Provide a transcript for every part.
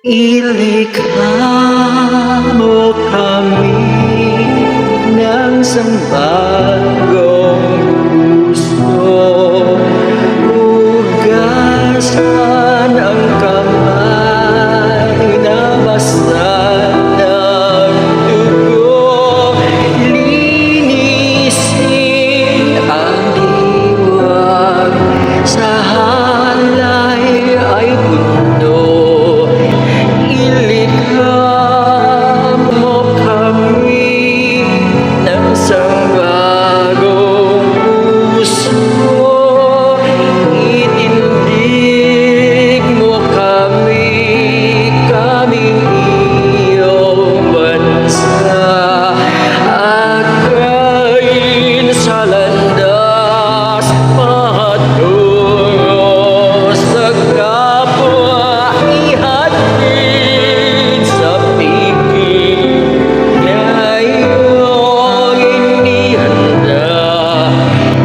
Ilikha mo kami ng isang bagong gusto. Hugasan ang kamay na basa ng dugo. Linisin ang diwag sa halay ay puno. Ilikha mo kami ng isang bagong puso. Itindig mo kami, kaming iyong bansa. Akayin sa landas patungo sa kapwa. Ihatid sa piging ngayong inihanda.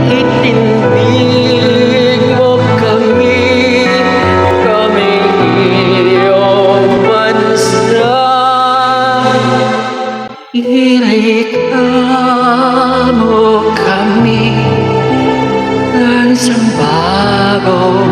Itindig mo kami, kaming iyong bansa. Ilikha mo kami ng isang bagong